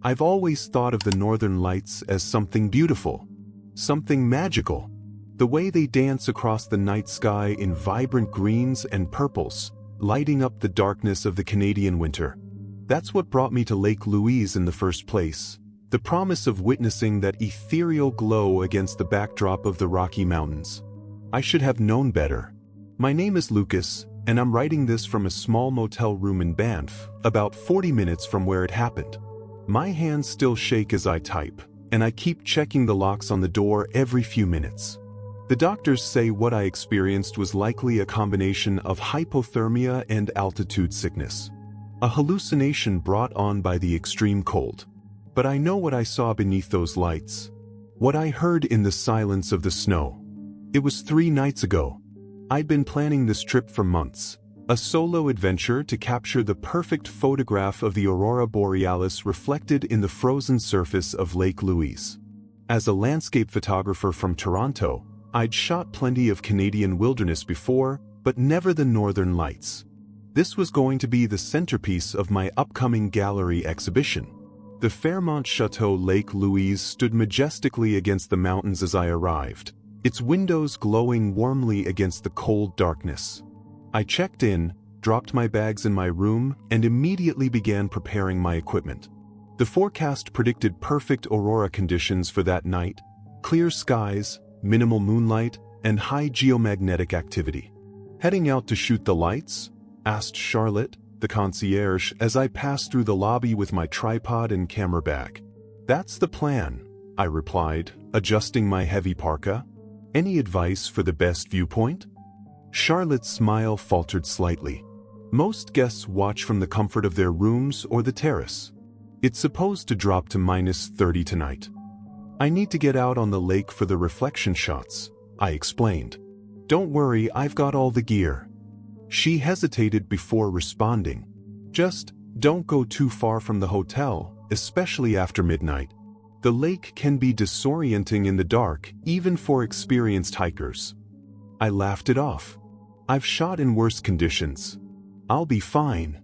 I've always thought of the northern lights as something beautiful, something magical. The way they dance across the night sky in vibrant greens and purples, lighting up the darkness of the Canadian winter. That's what brought me to Lake Louise in the first place. The promise of witnessing that ethereal glow against the backdrop of the Rocky Mountains. I should have known better. My name is Lucas, and I'm writing this from a small motel room in Banff, about 40 minutes from where it happened. My hands still shake as I type, and I keep checking the locks on the door every few minutes. The doctors say what I experienced was likely a combination of hypothermia and altitude sickness. A hallucination brought on by the extreme cold. But I know what I saw beneath those lights. What I heard in the silence of the snow. It was 3 nights ago. I'd been planning this trip for months. A solo adventure to capture the perfect photograph of the aurora borealis reflected in the frozen surface of Lake Louise. As a landscape photographer from Toronto, I'd shot plenty of Canadian wilderness before, but never the northern lights. This was going to be the centerpiece of my upcoming gallery exhibition. The Fairmont Chateau Lake Louise stood majestically against the mountains as I arrived, its windows glowing warmly against the cold darkness. I checked in, dropped my bags in my room, and immediately began preparing my equipment. The forecast predicted perfect aurora conditions for that night: clear skies, minimal moonlight, and high geomagnetic activity. "Heading out to shoot the lights?" asked Charlotte, the concierge, as I passed through the lobby with my tripod and camera bag. "That's the plan," I replied, adjusting my heavy parka. "Any advice for the best viewpoint?" Charlotte's smile faltered slightly. "Most guests watch from the comfort of their rooms or the terrace. It's supposed to drop to -30 tonight. I need to get out on the lake for the reflection shots," I explained. "Don't worry, I've got all the gear." She hesitated before responding. "Just don't go too far from the hotel, especially after midnight. The lake can be disorienting in the dark, even for experienced hikers." I laughed it off. "I've shot in worse conditions. I'll be fine."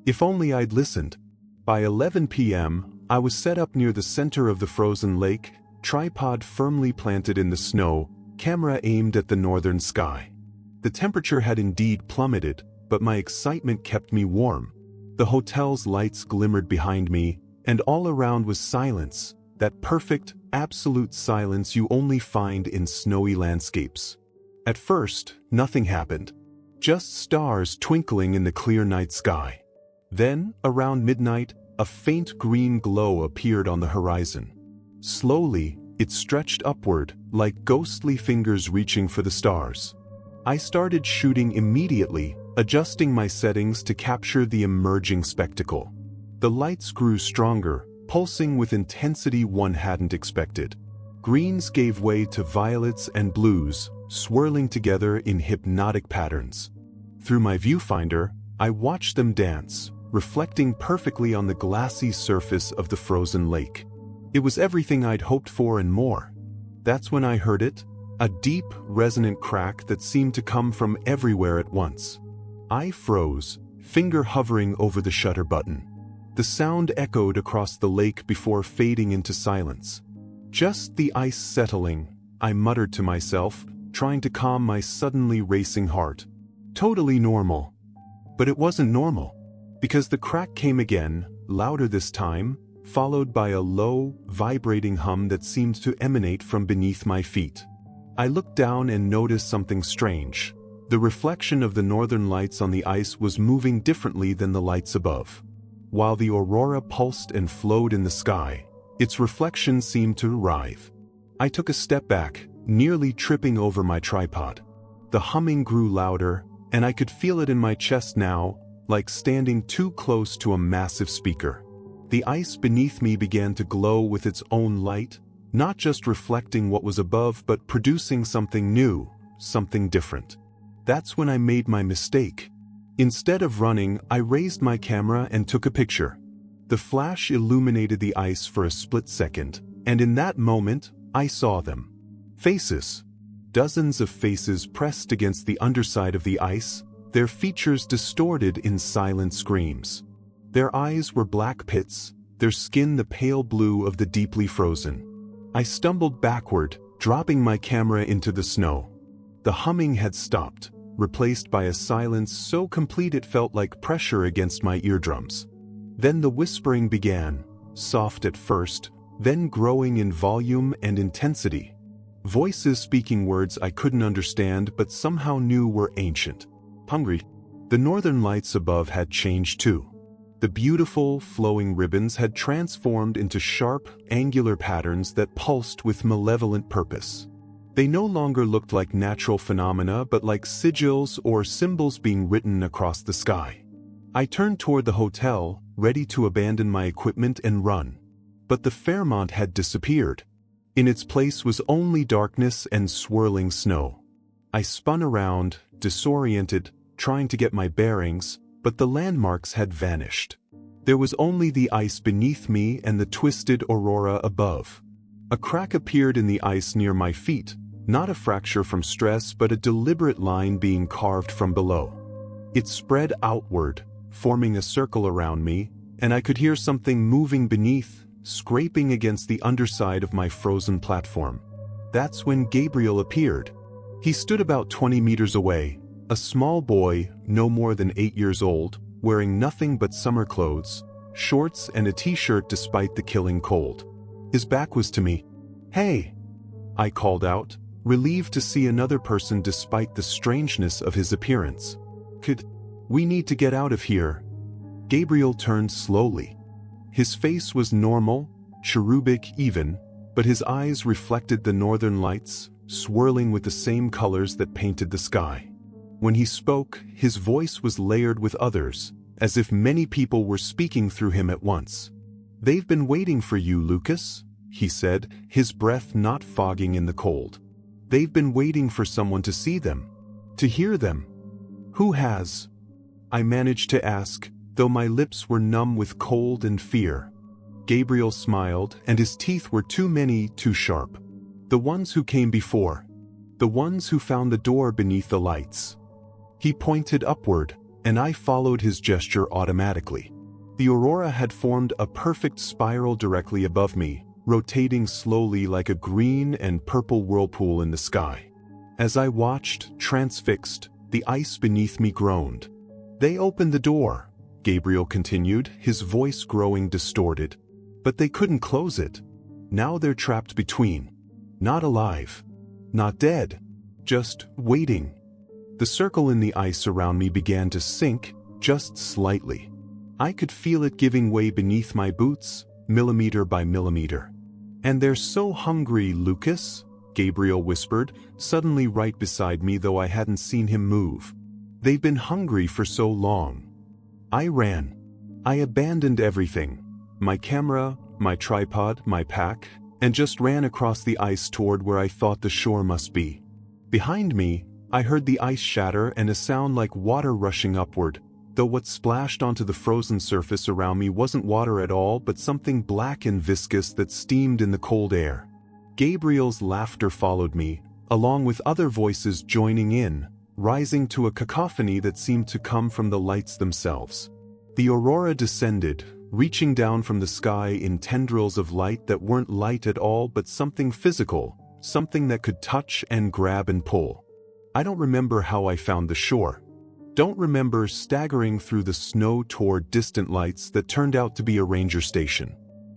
If only I'd listened. By 11 p.m., I was set up near the center of the frozen lake, tripod firmly planted in the snow, camera aimed at the northern sky. The temperature had indeed plummeted, but my excitement kept me warm. The hotel's lights glimmered behind me, and all around was silence, that perfect, absolute silence you only find in snowy landscapes. At first, nothing happened. Just stars twinkling in the clear night sky. Then, around midnight, a faint green glow appeared on the horizon. Slowly, it stretched upward, like ghostly fingers reaching for the stars. I started shooting immediately, adjusting my settings to capture the emerging spectacle. The lights grew stronger, pulsing with intensity one hadn't expected. Greens gave way to violets and blues, swirling together in hypnotic patterns. Through my viewfinder, I watched them dance, reflecting perfectly on the glassy surface of the frozen lake. It was everything I'd hoped for and more. That's when I heard it, a deep, resonant crack that seemed to come from everywhere at once. I froze, finger hovering over the shutter button. The sound echoed across the lake before fading into silence. "Just the ice settling," I muttered to myself, trying to calm my suddenly racing heart. Totally normal. But it wasn't normal. Because the crack came again, louder this time, followed by a low, vibrating hum that seemed to emanate from beneath my feet. I looked down and noticed something strange. The reflection of the northern lights on the ice was moving differently than the lights above. While the aurora pulsed and flowed in the sky, its reflection seemed to arrive. I took a step back, nearly tripping over my tripod. The humming grew louder, and I could feel it in my chest now, like standing too close to a massive speaker. The ice beneath me began to glow with its own light, not just reflecting what was above but producing something new, something different. That's when I made my mistake. Instead of running, I raised my camera and took a picture. The flash illuminated the ice for a split second, and in that moment, I saw them. Faces. Dozens of faces pressed against the underside of the ice, their features distorted in silent screams. Their eyes were black pits, their skin the pale blue of the deeply frozen. I stumbled backward, dropping my camera into the snow. The humming had stopped, replaced by a silence so complete it felt like pressure against my eardrums. Then the whispering began, soft at first, then growing in volume and intensity. Voices speaking words I couldn't understand but somehow knew were ancient. Hungry. The northern lights above had changed too. The beautiful, flowing ribbons had transformed into sharp, angular patterns that pulsed with malevolent purpose. They no longer looked like natural phenomena but like sigils or symbols being written across the sky. I turned toward the hotel, ready to abandon my equipment and run. But the Fairmont had disappeared. In its place was only darkness and swirling snow. I spun around, disoriented, trying to get my bearings, but the landmarks had vanished. There was only the ice beneath me and the twisted aurora above. A crack appeared in the ice near my feet, not a fracture from stress but a deliberate line being carved from below. It spread outward, forming a circle around me, and I could hear something moving beneath, scraping against the underside of my frozen platform. That's when Gabriel appeared. He stood about 20 meters away, a small boy, no more than 8 years old, wearing nothing but summer clothes, shorts and a t-shirt despite the killing cold. His back was to me. "Hey!" I called out, relieved to see another person despite the strangeness of his appearance. "We need to get out of here." Gabriel turned slowly. His face was normal, cherubic even, but his eyes reflected the northern lights, swirling with the same colors that painted the sky. When he spoke, his voice was layered with others, as if many people were speaking through him at once. "They've been waiting for you, Lucas," he said, his breath not fogging in the cold. "They've been waiting for someone to see them, to hear them." "Who has?" I managed to ask, though my lips were numb with cold and fear. Gabriel smiled, and his teeth were too many, too sharp. "The ones who came before. The ones who found the door beneath the lights." He pointed upward, and I followed his gesture automatically. The aurora had formed a perfect spiral directly above me, rotating slowly like a green and purple whirlpool in the sky. As I watched, transfixed, the ice beneath me groaned. "They opened the door," Gabriel continued, his voice growing distorted. "But they couldn't close it. Now they're trapped between. Not alive. Not dead. Just waiting." The circle in the ice around me began to sink, just slightly. I could feel it giving way beneath my boots, millimeter by millimeter. "And they're so hungry, Lucas," Gabriel whispered, suddenly right beside me though I hadn't seen him move. "They've been hungry for so long." I ran. I abandoned everything. My camera, my tripod, my pack, and just ran across the ice toward where I thought the shore must be. Behind me, I heard the ice shatter and a sound like water rushing upward, though what splashed onto the frozen surface around me wasn't water at all but something black and viscous that steamed in the cold air. Gabriel's laughter followed me, along with other voices joining in, rising to a cacophony that seemed to come from the lights themselves. The aurora descended, reaching down from the sky in tendrils of light that weren't light at all but something physical, something that could touch and grab and pull. I don't remember how I found the shore. Don't remember staggering through the snow toward distant lights that turned out to be a ranger station.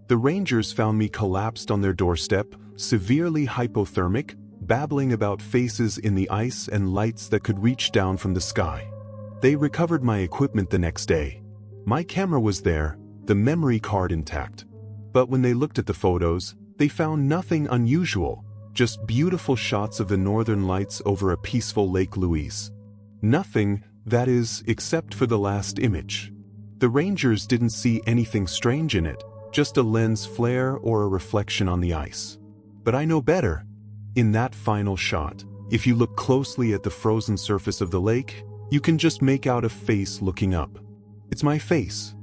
The rangers found me collapsed on their doorstep, severely hypothermic, babbling about faces in the ice and lights that could reach down from the sky. They recovered my equipment the next day. My camera was there, the memory card intact. But when they looked at the photos, they found nothing unusual, just beautiful shots of the northern lights over a peaceful Lake Louise. Nothing, that is, except for the last image. The rangers didn't see anything strange in it, just a lens flare or a reflection on the ice. But I know better. In that final shot, if you look closely at the frozen surface of the lake, you can just make out a face looking up. It's my face.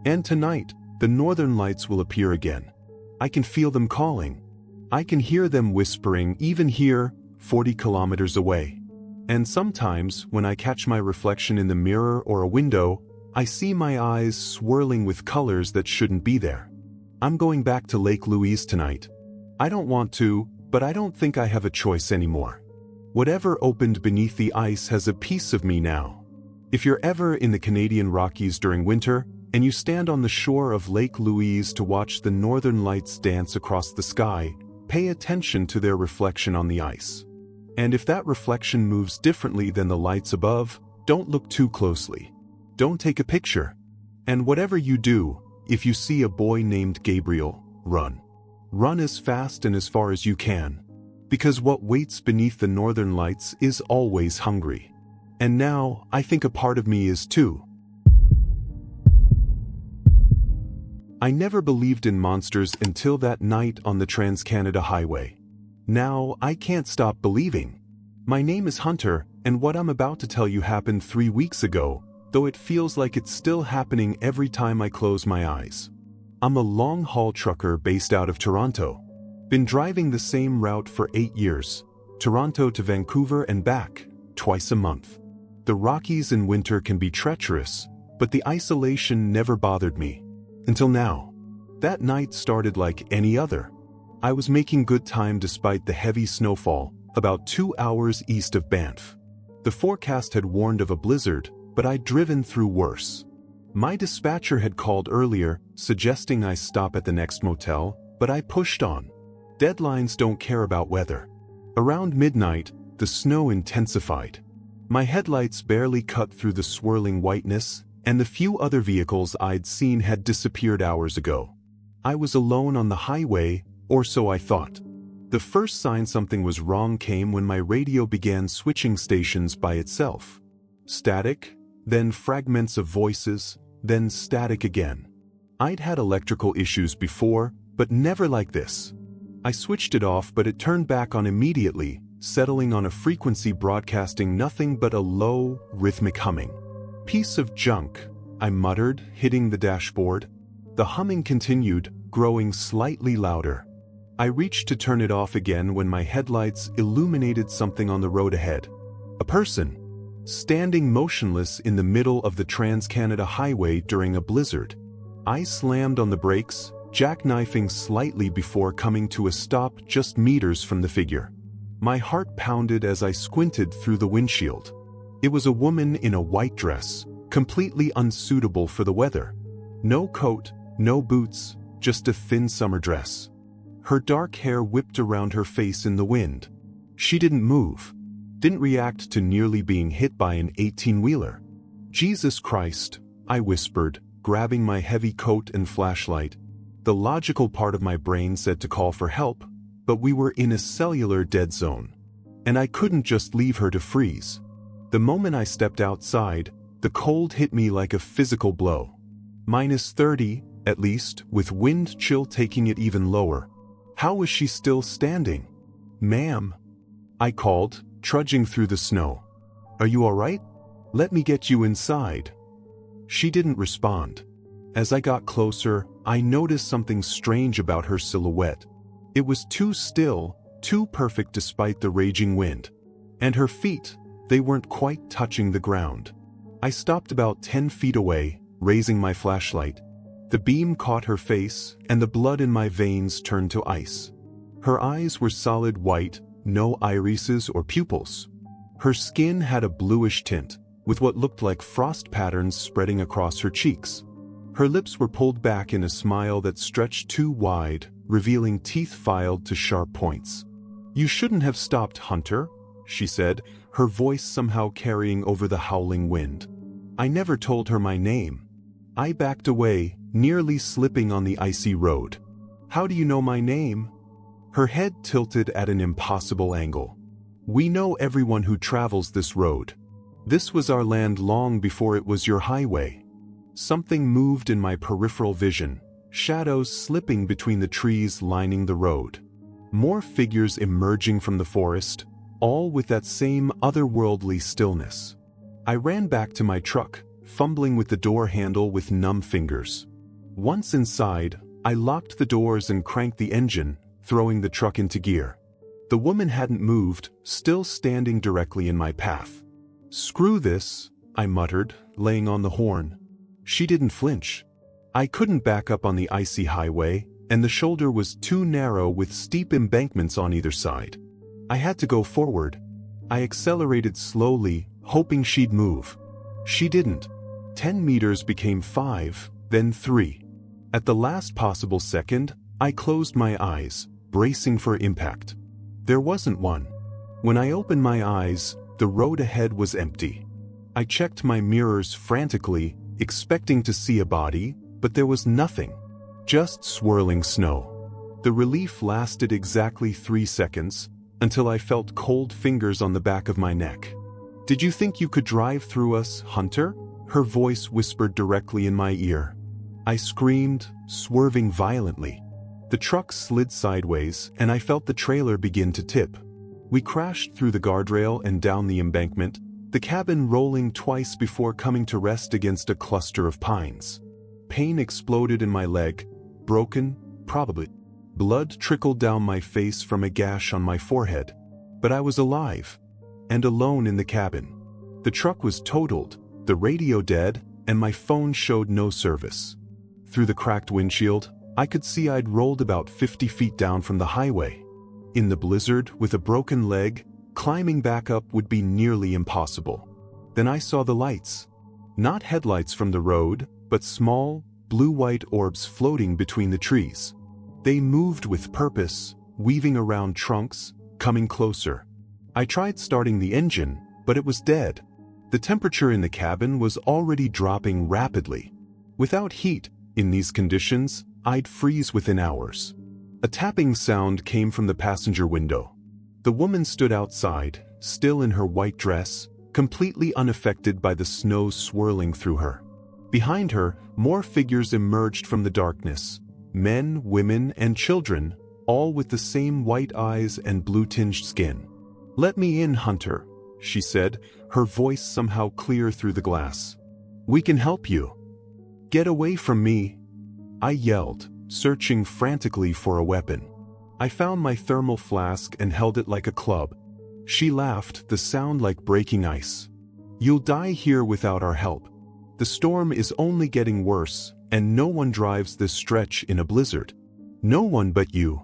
And tonight, the northern lights will appear again. I can feel them calling. I can hear them whispering even here, 40 kilometers away. And sometimes, when I catch my reflection in the mirror or a window, I see my eyes swirling with colors that shouldn't be there. I'm going back to Lake Louise tonight. I don't want to, but I don't think I have a choice anymore. Whatever opened beneath the ice has a piece of me now. If you're ever in the Canadian Rockies during winter, and you stand on the shore of Lake Louise to watch the northern lights dance across the sky, pay attention to their reflection on the ice. And if that reflection moves differently than the lights above, don't look too closely. Don't take a picture. And whatever you do, if you see a boy named Gabriel, run. Run as fast and as far as you can. Because what waits beneath the northern lights is always hungry. And now, I think a part of me is too. I never believed in monsters until that night on the Trans-Canada Highway. Now, I can't stop believing. My name is Hunter, and what I'm about to tell you happened 3 weeks ago, though it feels like it's still happening every time I close my eyes. I'm a long-haul trucker based out of Toronto. Been driving the same route for 8 years, Toronto to Vancouver and back, twice a month. The Rockies in winter can be treacherous, but the isolation never bothered me. Until now. That night started like any other. I was making good time despite the heavy snowfall, about 2 hours east of Banff. The forecast had warned of a blizzard, but I'd driven through worse. My dispatcher had called earlier, suggesting I stop at the next motel, but I pushed on. Deadlines don't care about weather. Around midnight, the snow intensified. My headlights barely cut through the swirling whiteness, and the few other vehicles I'd seen had disappeared hours ago. I was alone on the highway, or so I thought. The first sign something was wrong came when my radio began switching stations by itself. Static, then fragments of voices, then static again. I'd had electrical issues before, but never like this. I switched it off, but it turned back on immediately, settling on a frequency broadcasting nothing but a low, rhythmic humming. "Piece of junk," I muttered, hitting the dashboard. The humming continued, growing slightly louder. I reached to turn it off again when my headlights illuminated something on the road ahead. A person, standing motionless in the middle of the Trans-Canada Highway during a blizzard. I slammed on the brakes, jackknifing slightly before coming to a stop just meters from the figure. My heart pounded as I squinted through the windshield. It was a woman in a white dress, completely unsuitable for the weather. No coat, no boots, just a thin summer dress. Her dark hair whipped around her face in the wind. She didn't move. Didn't react to nearly being hit by an 18-wheeler. "Jesus Christ," I whispered, grabbing my heavy coat and flashlight. The logical part of my brain said to call for help, but we were in a cellular dead zone. And I couldn't just leave her to freeze. The moment I stepped outside, the cold hit me like a physical blow. -30, at least, with wind chill taking it even lower. How was she still standing? "Ma'am," I called, trudging through the snow. "Are you all right? Let me get you inside." She didn't respond. As I got closer, I noticed something strange about her silhouette. It was too still, too perfect despite the raging wind. And her feet, they weren't quite touching the ground. I stopped about 10 feet away, raising my flashlight. The beam caught her face, and the blood in my veins turned to ice. Her eyes were solid white, no irises or pupils. Her skin had a bluish tint, with what looked like frost patterns spreading across her cheeks. Her lips were pulled back in a smile that stretched too wide, revealing teeth filed to sharp points. "You shouldn't have stopped, Hunter," she said, her voice somehow carrying over the howling wind. I never told her my name. I backed away, nearly slipping on the icy road. "How do you know my name?" Her head tilted at an impossible angle. "We know everyone who travels this road. This was our land long before it was your highway." Something moved in my peripheral vision, shadows slipping between the trees lining the road. More figures emerging from the forest, all with that same otherworldly stillness. I ran back to my truck, fumbling with the door handle with numb fingers. Once inside, I locked the doors and cranked the engine, throwing the truck into gear. The woman hadn't moved, still standing directly in my path. "Screw this," I muttered, laying on the horn. She didn't flinch. I couldn't back up on the icy highway, and the shoulder was too narrow with steep embankments on either side. I had to go forward. I accelerated slowly, hoping she'd move. She didn't. 10 meters became 5, then 3. At the last possible second, I closed my eyes, bracing for impact. There wasn't one. When I opened my eyes, the road ahead was empty. I checked my mirrors frantically, expecting to see a body, but there was nothing. Just swirling snow. The relief lasted exactly 3 seconds, until I felt cold fingers on the back of my neck. "Did you think you could drive through us, Hunter?" Her voice whispered directly in my ear. I screamed, swerving violently. The truck slid sideways, and I felt the trailer begin to tip. We crashed through the guardrail and down the embankment, the cabin rolling twice before coming to rest against a cluster of pines. Pain exploded in my leg, broken, probably. Blood trickled down my face from a gash on my forehead. But I was alive, and alone in the cabin. The truck was totaled, the radio dead, and my phone showed no service. Through the cracked windshield, I could see I'd rolled about 50 feet down from the highway. In the blizzard, with a broken leg, climbing back up would be nearly impossible. Then I saw the lights. Not headlights from the road, but small, blue-white orbs floating between the trees. They moved with purpose, weaving around trunks, coming closer. I tried starting the engine, but it was dead. The temperature in the cabin was already dropping rapidly. Without heat, in these conditions, I'd freeze within hours. A tapping sound came from the passenger window. The woman stood outside, still in her white dress, completely unaffected by the snow swirling through her. Behind her, more figures emerged from the darkness. Men, women, and children, all with the same white eyes and blue-tinged skin. "Let me in, Hunter," she said, her voice somehow clear through the glass. "We can help you." "Get away from me," I yelled, searching frantically for a weapon. I found my thermal flask and held it like a club. She laughed, the sound like breaking ice. "You'll die here without our help. The storm is only getting worse, and no one drives this stretch in a blizzard. No one but you."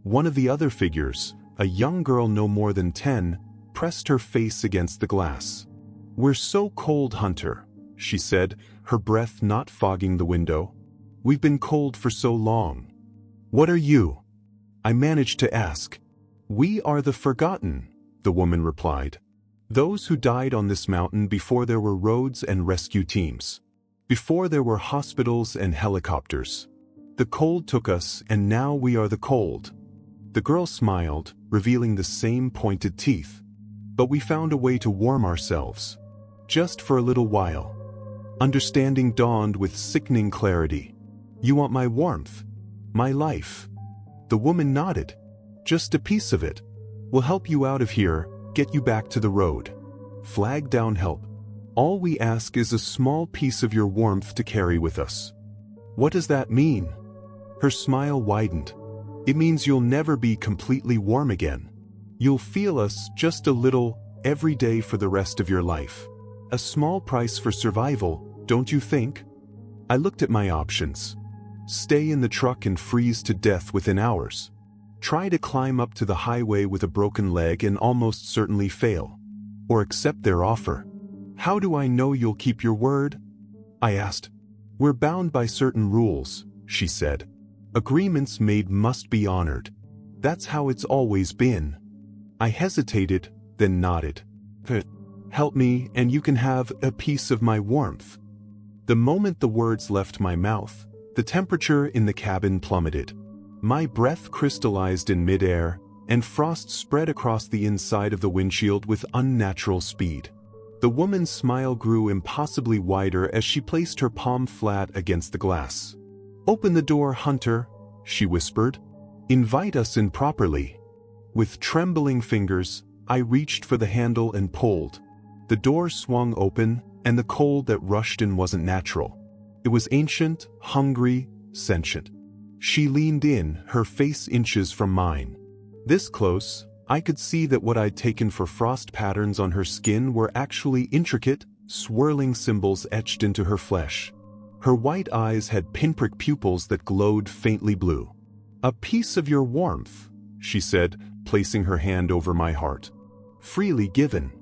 One of the other figures, a young girl no more than 10, pressed her face against the glass. "We're so cold, Hunter," she said, her breath not fogging the window. "We've been cold for so long." "What are you?" I managed to ask. "We are the Forgotten," the woman replied. "Those who died on this mountain before there were roads and rescue teams. Before there were hospitals and helicopters. The cold took us, and now we are the cold." The girl smiled, revealing the same pointed teeth. "But we found a way to warm ourselves. Just for a little while." Understanding dawned with sickening clarity. "You want my warmth? My life?" The woman nodded. "Just a piece of it. We'll help you out of here, get you back to the road. Flag down help. All we ask is a small piece of your warmth to carry with us." "What does that mean?" Her smile widened. "It means you'll never be completely warm again. You'll feel us just a little, every day for the rest of your life. A small price for survival, don't you think?" I looked at my options. Stay in the truck and freeze to death within hours. Try to climb up to the highway with a broken leg and almost certainly fail. Or accept their offer. "How do I know you'll keep your word?" I asked. "We're bound by certain rules," she said. "Agreements made must be honored. That's how it's always been." I hesitated, then nodded. "Help me, and you can have a piece of my warmth." The moment the words left my mouth, the temperature in the cabin plummeted. My breath crystallized in midair, and frost spread across the inside of the windshield with unnatural speed. The woman's smile grew impossibly wider as she placed her palm flat against the glass. "Open the door, Hunter," she whispered. "Invite us in properly." With trembling fingers, I reached for the handle and pulled. The door swung open, and the cold that rushed in wasn't natural. It was ancient, hungry, sentient. She leaned in, her face inches from mine. This close, I could see that what I'd taken for frost patterns on her skin were actually intricate, swirling symbols etched into her flesh. Her white eyes had pinprick pupils that glowed faintly blue. "A piece of your warmth," she said, placing her hand over my heart. "Freely given."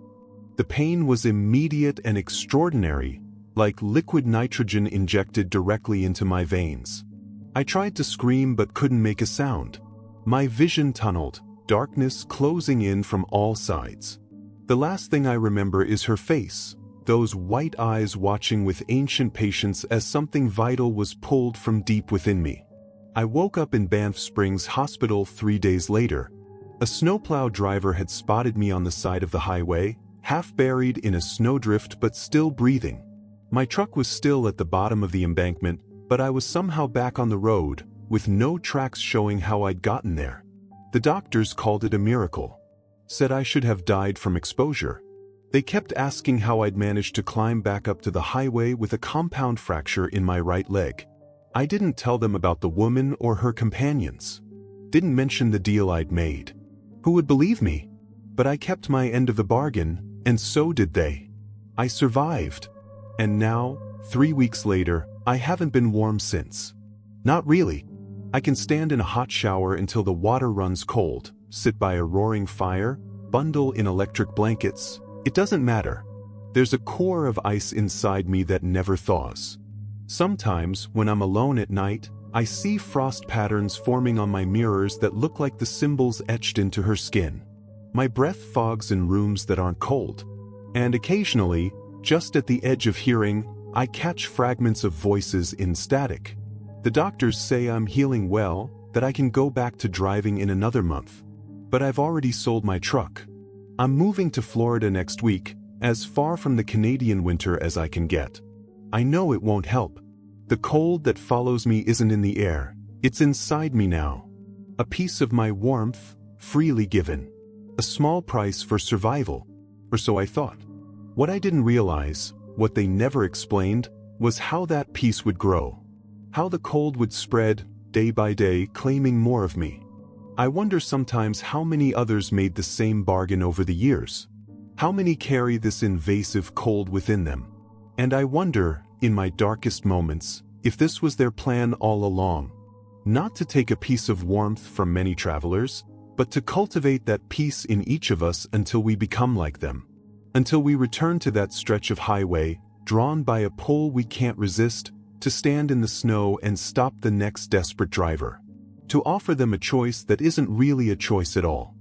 The pain was immediate and extraordinary, like liquid nitrogen injected directly into my veins. I tried to scream but couldn't make a sound. My vision tunneled, darkness closing in from all sides. The last thing I remember is her face, those white eyes watching with ancient patience as something vital was pulled from deep within me. I woke up in Banff Springs Hospital 3 days later. A snowplow driver had spotted me on the side of the highway, half buried in a snowdrift but still breathing. My truck was still at the bottom of the embankment, but I was somehow back on the road, with no tracks showing how I'd gotten there. The doctors called it a miracle. Said I should have died from exposure. They kept asking how I'd managed to climb back up to the highway with a compound fracture in my right leg. I didn't tell them about the woman or her companions. Didn't mention the deal I'd made. Who would believe me? But I kept my end of the bargain, and so did they. I survived. And now, 3 weeks later, I haven't been warm since. Not really. I can stand in a hot shower until the water runs cold, sit by a roaring fire, bundle in electric blankets. It doesn't matter. There's a core of ice inside me that never thaws. Sometimes, when I'm alone at night, I see frost patterns forming on my mirrors that look like the symbols etched into her skin. My breath fogs in rooms that aren't cold. And occasionally, just at the edge of hearing, I catch fragments of voices in static. The doctors say I'm healing well, that I can go back to driving in another month. But I've already sold my truck. I'm moving to Florida next week, as far from the Canadian winter as I can get. I know it won't help. The cold that follows me isn't in the air, it's inside me now. A piece of my warmth, freely given. A small price for survival, or so I thought. What I didn't realize, what they never explained, was how that piece would grow. How the cold would spread, day by day, claiming more of me. I wonder sometimes how many others made the same bargain over the years. How many carry this invasive cold within them? And I wonder, in my darkest moments, if this was their plan all along. Not to take a piece of warmth from many travelers, but to cultivate that peace in each of us until we become like them. Until we return to that stretch of highway, drawn by a pull we can't resist, to stand in the snow and stop the next desperate driver. To offer them a choice that isn't really a choice at all.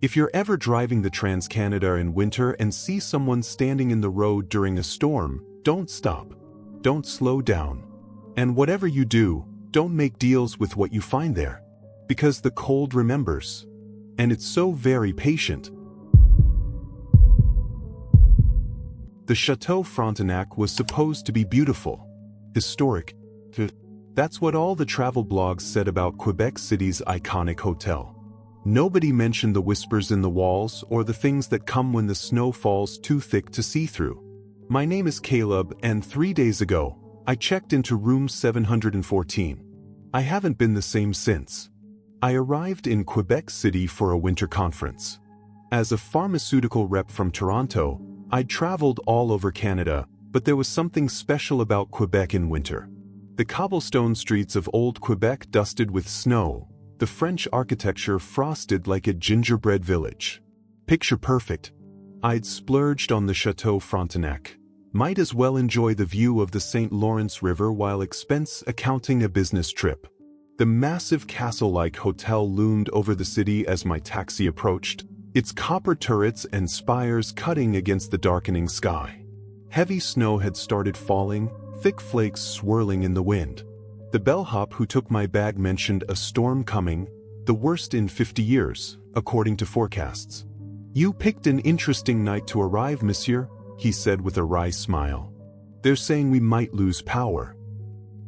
If you're ever driving the Trans-Canada in winter and see someone standing in the road during a storm, don't stop. Don't slow down. And whatever you do, don't make deals with what you find there. Because the cold remembers. And it's so very patient. The Chateau Frontenac was supposed to be beautiful. Historic. That's what all the travel blogs said about Quebec City's iconic hotel. Nobody mentioned the whispers in the walls or the things that come when the snow falls too thick to see through. My name is Caleb, and 3 days ago, I checked into room 714. I haven't been the same since. I arrived in Quebec City for a winter conference. As a pharmaceutical rep from Toronto, I'd traveled all over Canada, but there was something special about Quebec in winter. The cobblestone streets of old Quebec dusted with snow, the French architecture frosted like a gingerbread village. Picture perfect. I'd splurged on the Chateau Frontenac. Might as well enjoy the view of the St. Lawrence River while expense accounting a business trip. The massive castle-like hotel loomed over the city as my taxi approached, its copper turrets and spires cutting against the darkening sky. Heavy snow had started falling, thick flakes swirling in the wind. The bellhop who took my bag mentioned a storm coming, the worst in 50 years, according to forecasts. "You picked an interesting night to arrive, monsieur," he said with a wry smile. "They're saying we might lose power."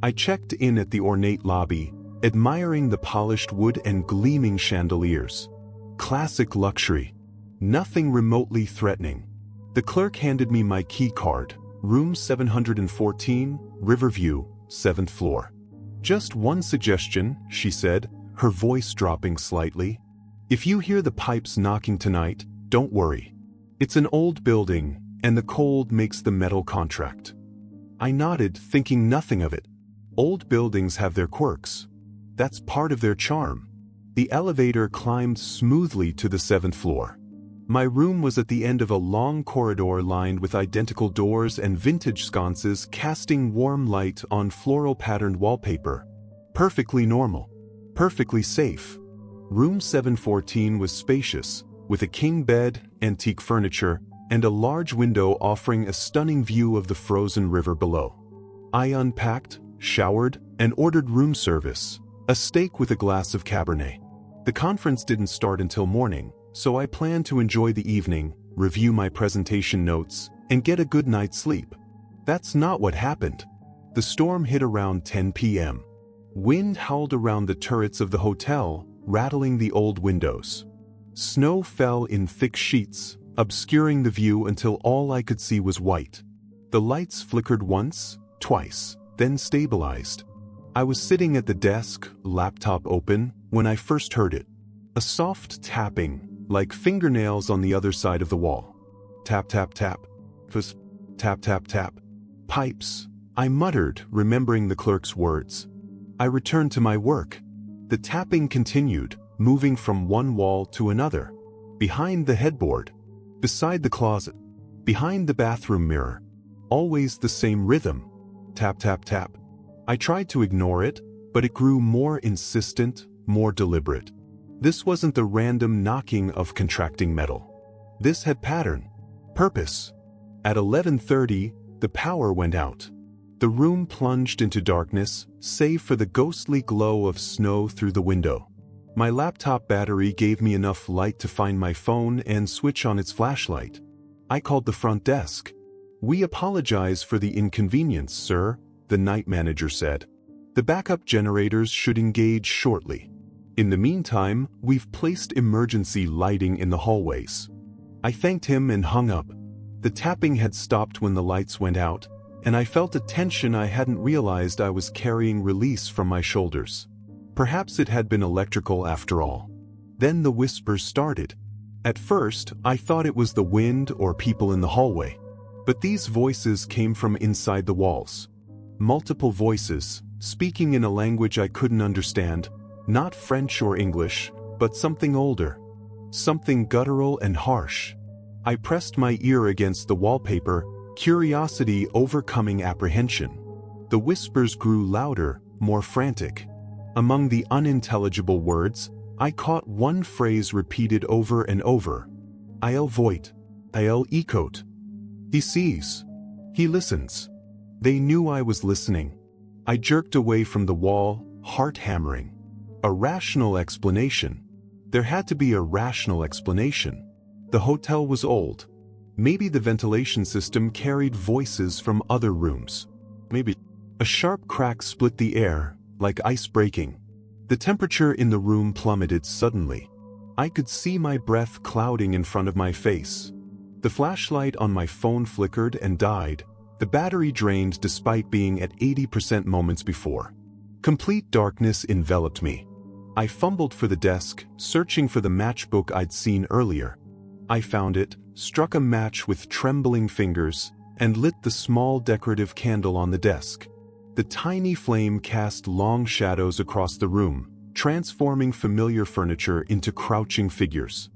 I checked in at the ornate lobby, admiring the polished wood and gleaming chandeliers. Classic luxury. Nothing remotely threatening. The clerk handed me my key card. Room 714, Riverview, 7th floor. "Just one suggestion," she said, her voice dropping slightly. "If you hear the pipes knocking tonight, don't worry. It's an old building, and the cold makes the metal contract." I nodded, thinking nothing of it. Old buildings have their quirks. That's part of their charm. The elevator climbed smoothly to the 7th floor. My room was at the end of a long corridor lined with identical doors and vintage sconces casting warm light on floral-patterned wallpaper. Perfectly normal. Perfectly safe. Room 714 was spacious, with a king bed, antique furniture, and a large window offering a stunning view of the frozen river below. I unpacked, showered, and ordered room service, a steak with a glass of Cabernet. The conference didn't start until morning, so I planned to enjoy the evening, review my presentation notes, and get a good night's sleep. That's not what happened. The storm hit around 10 p.m. Wind howled around the turrets of the hotel, rattling the old windows. Snow fell in thick sheets, obscuring the view until all I could see was white. The lights flickered once, twice, then stabilized. I was sitting at the desk, laptop open, when I first heard it. A soft tapping, like fingernails on the other side of the wall. Tap, tap, tap. Fuzz. Tap, tap, tap. Pipes, I muttered, remembering the clerk's words. I returned to my work. The tapping continued, moving from one wall to another. Behind the headboard. Beside the closet. Behind the bathroom mirror. Always the same rhythm. Tap, tap, tap. I tried to ignore it, but it grew more insistent, more deliberate. This wasn't the random knocking of contracting metal. This had pattern, purpose. At 11:30, the power went out. The room plunged into darkness, save for the ghostly glow of snow through the window. My laptop battery gave me enough light to find my phone and switch on its flashlight. I called the front desk. "We apologize for the inconvenience, sir," the night manager said. "The backup generators should engage shortly. In the meantime, we've placed emergency lighting in the hallways." I thanked him and hung up. The tapping had stopped when the lights went out, and I felt a tension I hadn't realized I was carrying release from my shoulders. Perhaps it had been electrical after all. Then the whispers started. At first, I thought it was the wind or people in the hallway. But these voices came from inside the walls. Multiple voices, speaking in a language I couldn't understand, not French or English, but something older. Something guttural and harsh. I pressed my ear against the wallpaper, curiosity overcoming apprehension. The whispers grew louder, more frantic. Among the unintelligible words, I caught one phrase repeated over and over. "I'll voit. I'll ecote." He sees. He listens. They knew I was listening. I jerked away from the wall, heart hammering. A rational explanation. There had to be a rational explanation. The hotel was old. Maybe the ventilation system carried voices from other rooms. Maybe. A sharp crack split the air, like ice breaking. The temperature in the room plummeted suddenly. I could see my breath clouding in front of my face. The flashlight on my phone flickered and died. The battery drained despite being at 80% moments before. Complete darkness enveloped me. I fumbled for the desk, searching for the matchbook I'd seen earlier. I found it, struck a match with trembling fingers, and lit the small decorative candle on the desk. The tiny flame cast long shadows across the room, transforming familiar furniture into crouching figures.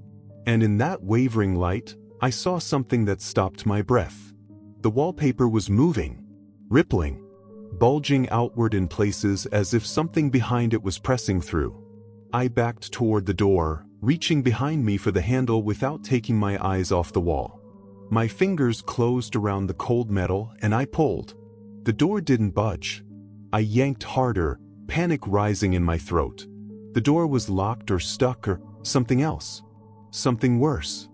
And in that wavering light, I saw something that stopped my breath. The wallpaper was moving, rippling, bulging outward in places as if something behind it was pressing through. I backed toward the door, reaching behind me for the handle without taking my eyes off the wall. My fingers closed around the cold metal and I pulled. The door didn't budge. I yanked harder, panic rising in my throat. The door was locked or stuck or something else. Something worse.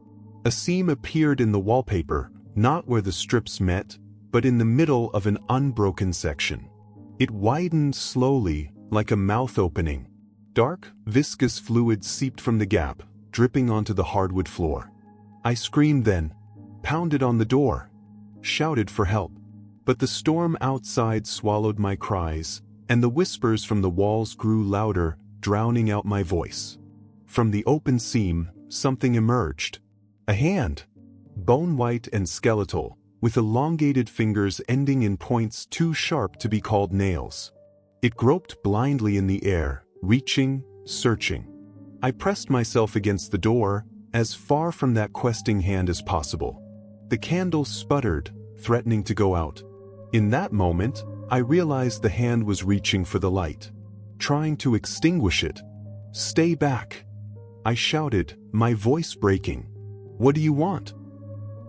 A seam appeared in the wallpaper, not where the strips met, but in the middle of an unbroken section. It widened slowly, like a mouth opening. Dark, viscous fluid seeped from the gap, dripping onto the hardwood floor. I screamed then, pounded on the door, shouted for help. But the storm outside swallowed my cries, and the whispers from the walls grew louder, drowning out my voice. From the open seam, something emerged. A hand. Bone-white and skeletal, with elongated fingers ending in points too sharp to be called nails. It groped blindly in the air, reaching, searching. I pressed myself against the door, as far from that questing hand as possible. The candle sputtered, threatening to go out. In that moment, I realized the hand was reaching for the light, trying to extinguish it. "Stay back!" I shouted, my voice breaking. "What do you want?"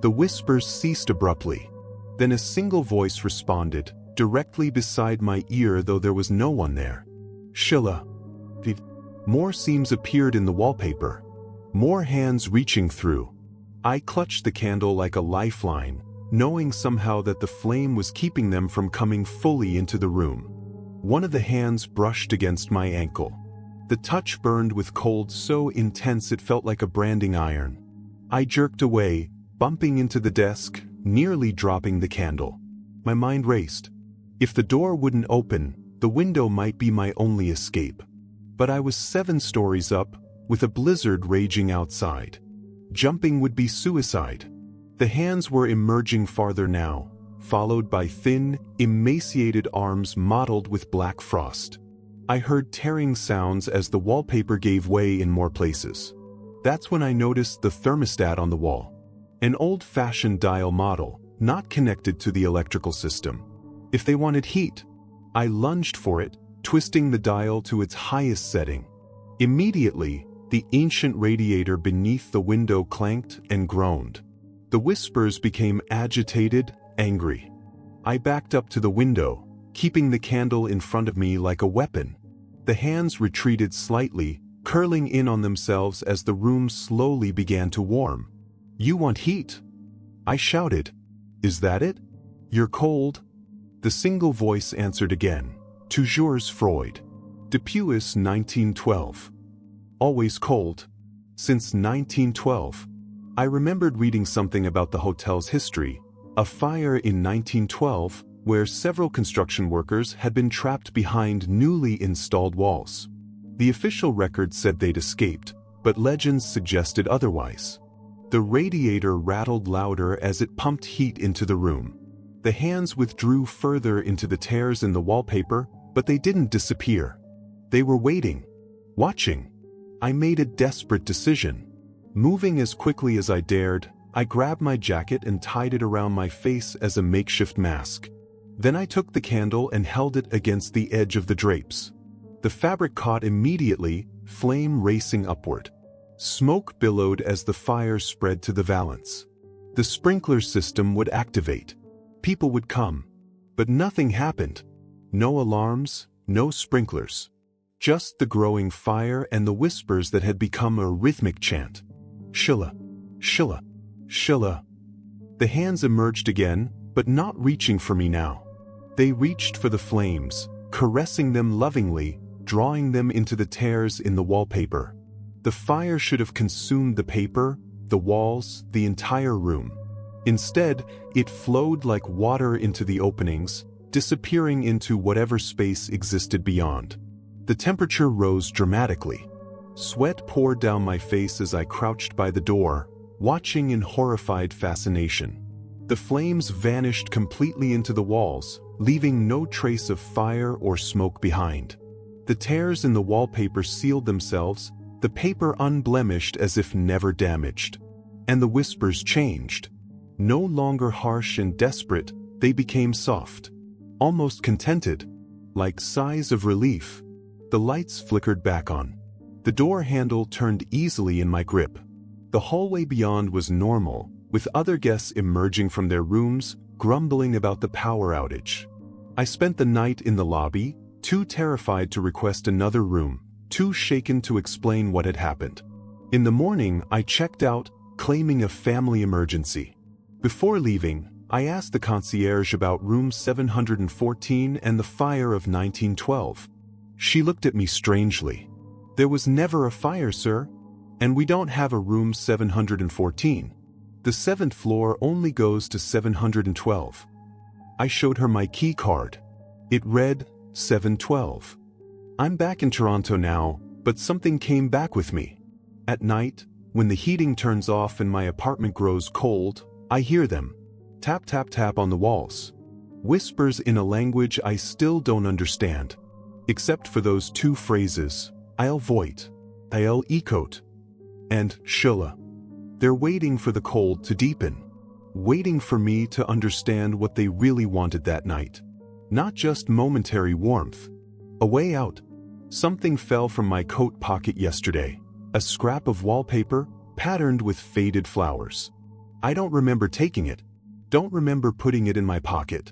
The whispers ceased abruptly. Then a single voice responded, directly beside my ear though there was no one there. "Sheila." More seams appeared in the wallpaper. More hands reaching through. I clutched the candle like a lifeline, knowing somehow that the flame was keeping them from coming fully into the room. One of the hands brushed against my ankle. The touch burned with cold so intense it felt like a branding iron. I jerked away, bumping into the desk, nearly dropping the candle. My mind raced. If the door wouldn't open, the window might be my only escape. But I was 7 stories up, with a blizzard raging outside. Jumping would be suicide. The hands were emerging farther now, followed by thin, emaciated arms mottled with black frost. I heard tearing sounds as the wallpaper gave way in more places. That's when I noticed the thermostat on the wall. An old-fashioned dial model, not connected to the electrical system. If they wanted heat, I lunged for it, twisting the dial to its highest setting. Immediately, the ancient radiator beneath the window clanked and groaned. The whispers became agitated, angry. I backed up to the window, keeping the candle in front of me like a weapon. The hands retreated slightly, curling in on themselves as the room slowly began to warm. "You want heat?" I shouted. "Is that it? You're cold?" The single voice answered again. "Toujours froid. Depuis 1912. Always cold. Since 1912. I remembered reading something about the hotel's history, a fire in 1912 where several construction workers had been trapped behind newly installed walls. The official record said they'd escaped, but legends suggested otherwise. The radiator rattled louder as it pumped heat into the room. The hands withdrew further into the tears in the wallpaper, but they didn't disappear. They were waiting, watching. I made a desperate decision. Moving as quickly as I dared, I grabbed my jacket and tied it around my face as a makeshift mask. Then I took the candle and held it against the edge of the drapes. The fabric caught immediately, flame racing upward. Smoke billowed as the fire spread to the valance. The sprinkler system would activate. People would come. But nothing happened. No alarms, no sprinklers. Just the growing fire and the whispers that had become a rhythmic chant. "Sheila, Sheila, Sheila." The hands emerged again, but not reaching for me now. They reached for the flames, caressing them lovingly, drawing them into the tears in the wallpaper. The fire should have consumed the paper, the walls, the entire room. Instead, it flowed like water into the openings, disappearing into whatever space existed beyond. The temperature rose dramatically. Sweat poured down my face as I crouched by the door, watching in horrified fascination. The flames vanished completely into the walls, leaving no trace of fire or smoke behind. The tears in the wallpaper sealed themselves, the paper unblemished as if never damaged. And the whispers changed. No longer harsh and desperate, they became soft. Almost contented. Like sighs of relief. The lights flickered back on. The door handle turned easily in my grip. The hallway beyond was normal, with other guests emerging from their rooms, grumbling about the power outage. I spent the night in the lobby, too terrified to request another room, too shaken to explain what had happened. In the morning, I checked out, claiming a family emergency. Before leaving, I asked the concierge about room 714 and the fire of 1912. She looked at me strangely. "There was never a fire, sir. And we don't have a room 714. The 7th floor only goes to 712. I showed her my key card. It read 712. I'm back in Toronto now, but something came back with me. At night, when the heating turns off and my apartment grows cold, I hear them. Tap tap tap on the walls. Whispers in a language I still don't understand. Except for those two phrases, I'll voit, I'll ekot, and shula. They're waiting for the cold to deepen. Waiting for me to understand what they really wanted that night. Not just momentary warmth. A way out. Something fell from my coat pocket yesterday. A scrap of wallpaper, patterned with faded flowers. I don't remember taking it. Don't remember putting it in my pocket.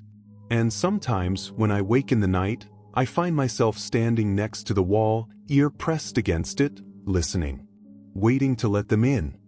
And sometimes, when I wake in the night, I find myself standing next to the wall, ear pressed against it, listening. Waiting to let them in.